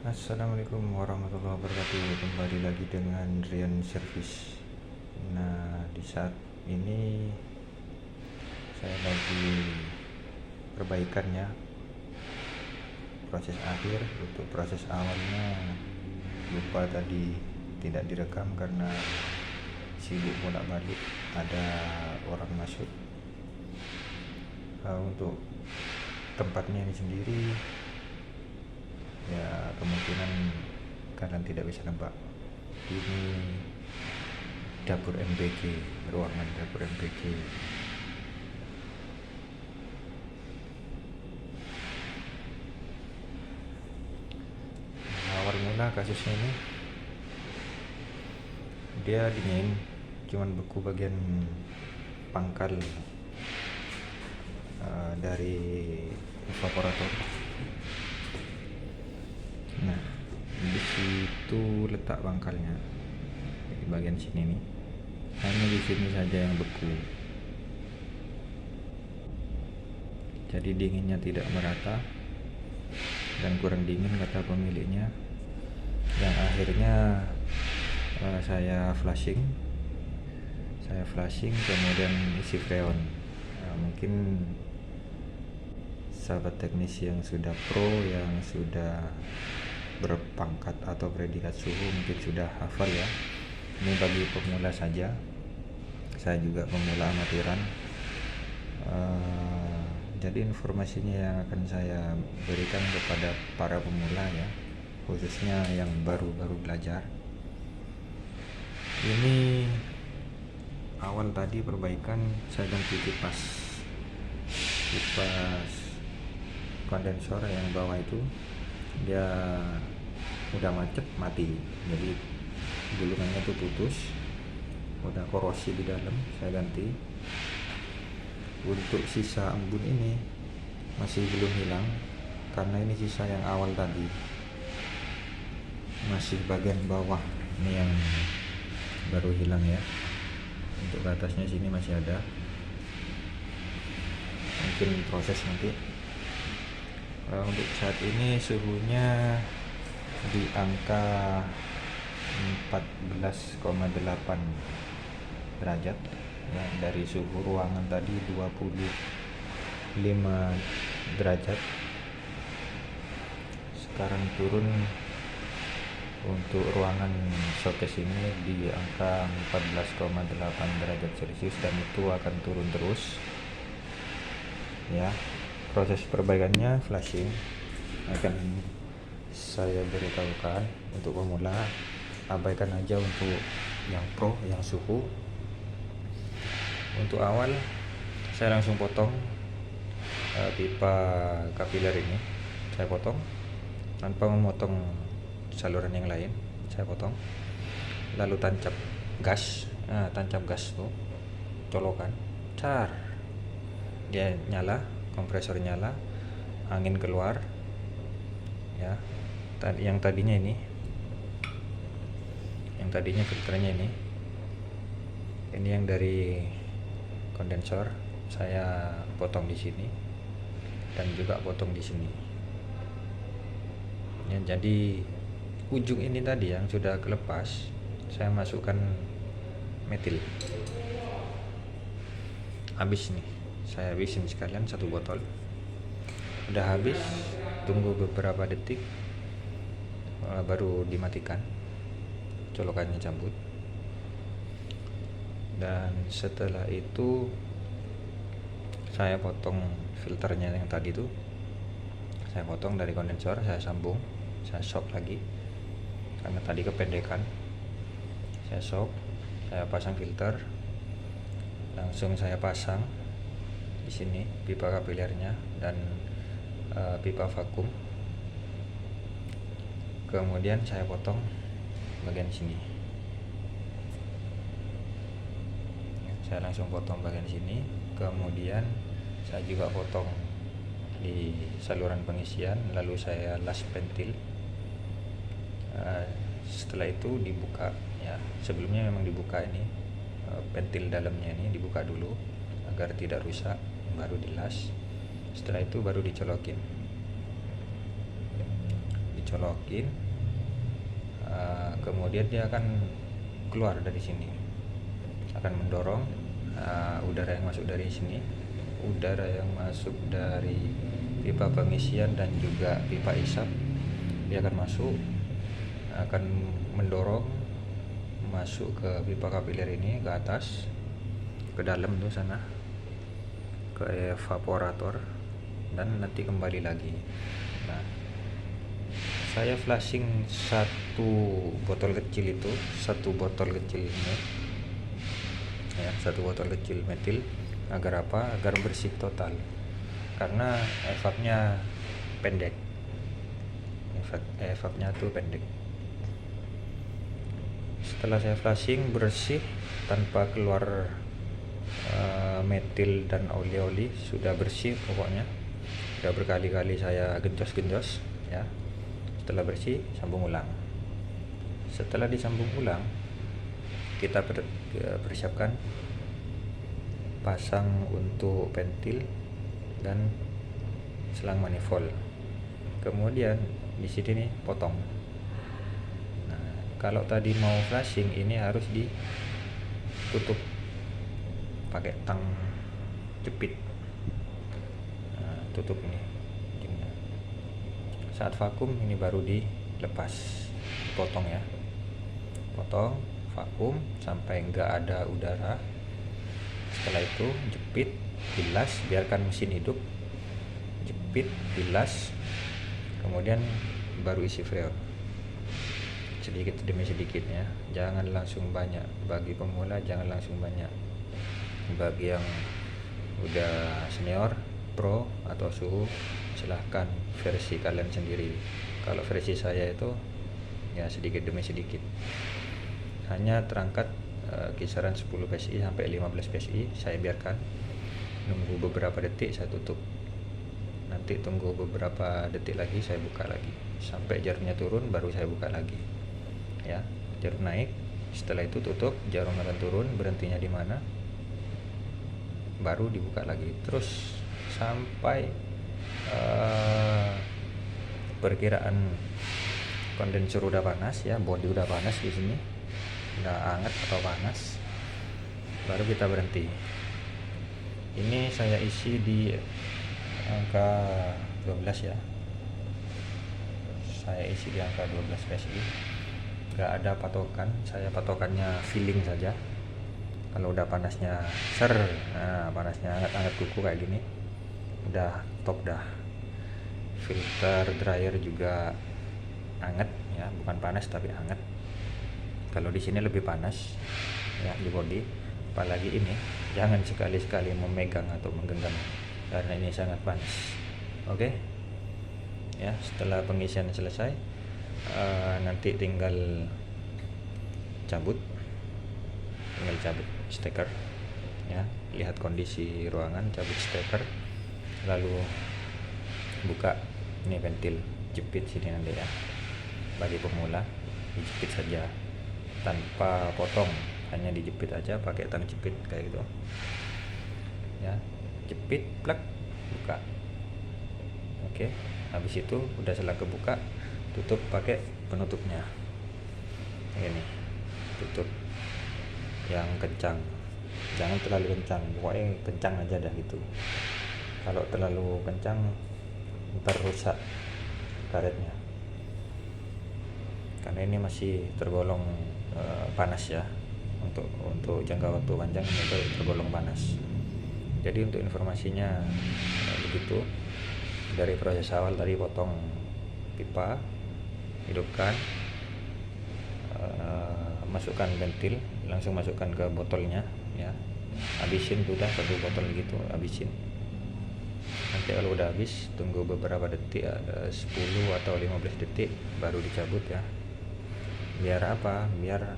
Assalamualaikum warahmatullahi wabarakatuh. Kembali lagi dengan Rian Service. Nah, di saat ini saya lagi perbaikannya, proses akhir. Untuk proses awalnya lupa tadi, tidak direkam karena sibuk bolak-balik, ada orang masuk. Untuk tempatnya ini sendiri, ya kemungkinan kalian tidak bisa nebak. Ini dapur MBG, ruangan dapur MBG. Awal mula kasusnya ini, dia dingin, cuman beku bagian pangkal dari evaporator. Nah, di situ letak pangkalnya, di bagian sini nih. Hanya di sini saja yang beku. Jadi dinginnya tidak merata dan kurang dingin kata pemiliknya. Yang akhirnya saya flashing kemudian isi freon. Mungkin sahabat teknisi yang sudah pro, yang sudah berpangkat atau predikat suhu mungkin sudah hafal ya. Ini bagi pemula saja, saya juga pemula amatiran. Jadi informasinya yang akan saya berikan kepada para pemula ya, khususnya yang baru-baru belajar. Ini awal tadi perbaikan, saya ganti kipas kondensor yang bawah itu, dia udah macet, mati. Jadi gulungannya tuh putus, udah korosi di dalam, saya ganti. Untuk sisa embun ini masih belum hilang karena ini sisa yang awal tadi, masih bagian bawah ini yang baru hilang ya. Untuk ke atasnya sini masih ada, mungkin proses nanti. Untuk saat ini suhunya di angka 14,8 derajat ya, dari suhu ruangan tadi 25 derajat, sekarang turun untuk ruangan showcase ini di angka 14,8 derajat Celcius, dan itu akan turun terus ya. Proses perbaikannya flashing akan saya beritahukan. Untuk pemula abaikan aja, untuk yang pro, yang suhu. Untuk awal saya langsung potong pipa kapiler ini, saya potong tanpa memotong saluran yang lain. Saya potong, lalu tancap gas tuh, colokan, car, dia nyala, kompresor nyala, angin keluar ya. Yang tadinya filternya ini yang dari kondensor saya potong di sini dan juga potong di sini ya. Jadi ujung ini tadi yang sudah kelepas, saya masukkan metil. Habis nih, saya habisin sekalian satu botol. Udah habis, tunggu beberapa detik baru dimatikan, colokannya cabut. Dan setelah itu saya potong filternya yang tadi tuh, saya potong dari kondensor, saya sambung, saya shock lagi karena tadi kependekan. Saya shock, saya pasang filter, langsung saya pasang di sini pipa kapilernya dan pipa vakum. Kemudian saya potong bagian sini. Saya langsung potong bagian sini. Kemudian saya juga potong di saluran pengisian, lalu saya las pentil. Setelah itu dibuka ya. Sebelumnya memang dibuka ini, pentil dalamnya ini dibuka dulu agar tidak rusak, baru dilas. Setelah itu baru dicolokin colokin, kemudian dia akan keluar dari sini, akan mendorong udara yang masuk dari sini, udara yang masuk dari pipa pengisian dan juga pipa isap. Dia akan masuk, akan mendorong masuk ke pipa kapiler ini, ke atas, ke dalam tuh sana, ke evaporator, dan nanti kembali lagi. Nah, saya flashing satu botol kecil itu, satu botol kecil ini ya, satu botol kecil metil. Agar apa? Agar bersih total, karena evapnya pendek, evapnya tuh pendek. Setelah saya flashing bersih tanpa keluar metil dan oli-oli, sudah bersih pokoknya. Sudah berkali-kali saya genjos-genjos ya. Setelah bersih, sambung ulang. Setelah disambung ulang, kita persiapkan pasang untuk ventil dan selang manifold. Kemudian di sini nih potong. Nah, kalau tadi mau flashing, ini harus ditutup pakai tang jepit. Nah, tutup ini. Saat vakum ini baru dilepas, potong ya, potong, vakum sampai enggak ada udara. Setelah itu jepit, bilas, biarkan mesin hidup, jepit, bilas, kemudian baru isi freon sedikit demi sedikit ya, jangan langsung banyak. Bagi pemula jangan langsung banyak, bagi yang udah senior, pro atau suhu, silahkan versi kalian sendiri. Kalau versi saya itu ya sedikit demi sedikit, hanya terangkat kisaran 10 psi sampai 15 psi. Saya biarkan, nunggu beberapa detik, saya tutup. Nanti tunggu beberapa detik lagi, saya buka lagi sampai jarumnya turun, baru saya buka lagi ya. Jarum naik, setelah itu tutup, jarum akan turun, berhentinya di mana, baru dibuka lagi. Terus sampai perkiraan kondensor udah panas ya, bodi udah panas di sini, udah hangat atau panas, baru kita berhenti. Ini saya isi di angka 12 ya, saya isi di angka 12 psi. Gak ada patokan, saya patokannya feeling saja. Kalau udah panasnya nah panasnya hangat-hangat kuku kayak gini, udah top dah. Filter dryer juga hangat ya, bukan panas tapi hangat. Kalau di sini lebih panas ya di bodi, apalagi ini jangan sekali-sekali memegang atau menggenggam karena ini sangat panas. Oke ya, setelah pengisian selesai, nanti tinggal cabut steker ya, lihat kondisi ruangan, cabut steker, lalu buka ini ventil, jepit sini nanti ya. Bagi pemula dijepit saja tanpa potong, hanya dijepit aja pakai tang jepit kayak gitu ya, jepit, plak, buka. Oke, habis itu udah selesai kebuka, tutup pakai penutupnya ini, tutup yang kencang, jangan terlalu kencang, pokoknya kencang aja dah gitu. Kalau terlalu kencang ntar rusak karetnya, karena ini masih tergolong panas ya, untuk jangka waktu panjang ini tergolong panas. Jadi untuk informasinya begitu. Dari proses awal tadi, potong pipa, hidupkan, masukkan ventil, langsung masukkan ke botolnya ya, habisin sudah satu botol gitu, habisin. Nanti kalau udah habis, tunggu beberapa detik, 10 atau 15 detik, baru dicabut ya. Biar apa? Biar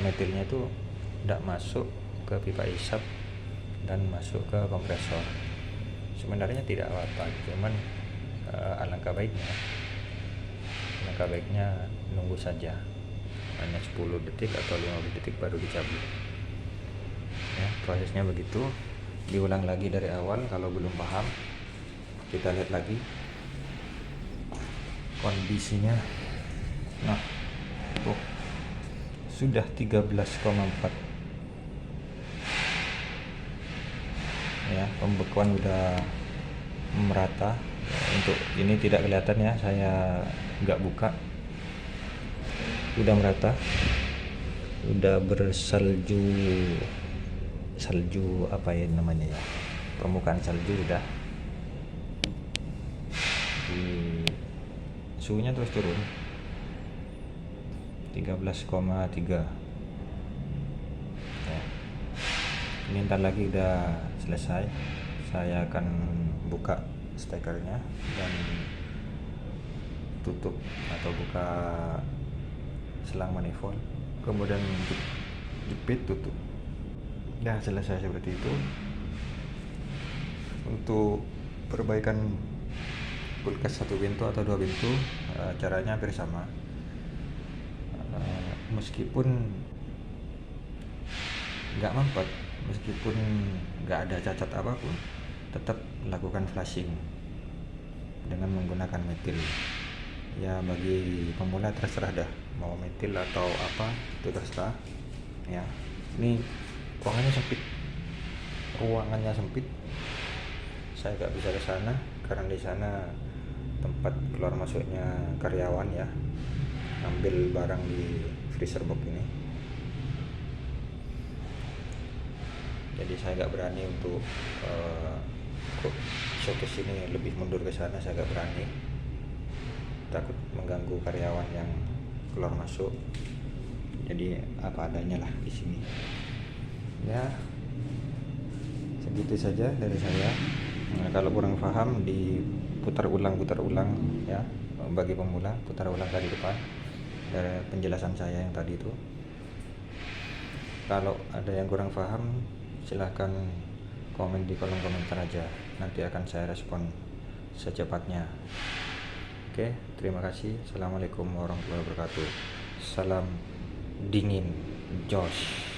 metilnya itu tidak masuk ke pipa isap dan masuk ke kompresor. Sebenarnya tidak apa-apa, cuman alangkah baiknya nunggu saja, hanya 10 detik atau 15 detik baru dicabut ya. Prosesnya begitu, diulang lagi dari awal. Kalau belum paham, kita lihat lagi kondisinya. Nah, tuh sudah 13,4 ya, pembekuan udah merata. Untuk ini tidak kelihatan ya, saya nggak buka, udah merata, udah bersalju, salju apa ya namanya ya, permukaan salju udah di, suhunya terus turun 13,3 ya. Ini ntar lagi udah selesai, saya akan buka stekernya dan tutup atau buka selang manifold, kemudian jepit, tutup. Ya, selesai seperti itu. Untuk perbaikan kulkas 1 pintu atau 2 pintu, caranya hampir sama. Meskipun nggak mampet, meskipun nggak ada cacat apapun, tetap lakukan flashing dengan menggunakan metil. Ya, bagi pemula terserah dah mau metil atau apa, itu terserah ya. Ini ruangannya sempit, saya nggak bisa ke sana karena di sana tempat keluar masuknya karyawan ya, ambil barang di freezer box ini. Jadi saya nggak berani untuk showcase ini lebih mundur ke sana, saya nggak berani, takut mengganggu karyawan yang keluar masuk. Jadi apa adanya lah di sini. Ya, segitu saja dari saya. Nah, kalau kurang paham diputar ulang ya, bagi pemula putar ulang dari depan dari penjelasan saya yang tadi itu. Kalau ada yang kurang paham, silahkan komen di kolom komentar aja, nanti akan saya respon secepatnya. Oke, terima kasih. Assalamualaikum warahmatullahi wabarakatuh. Salam dingin Josh.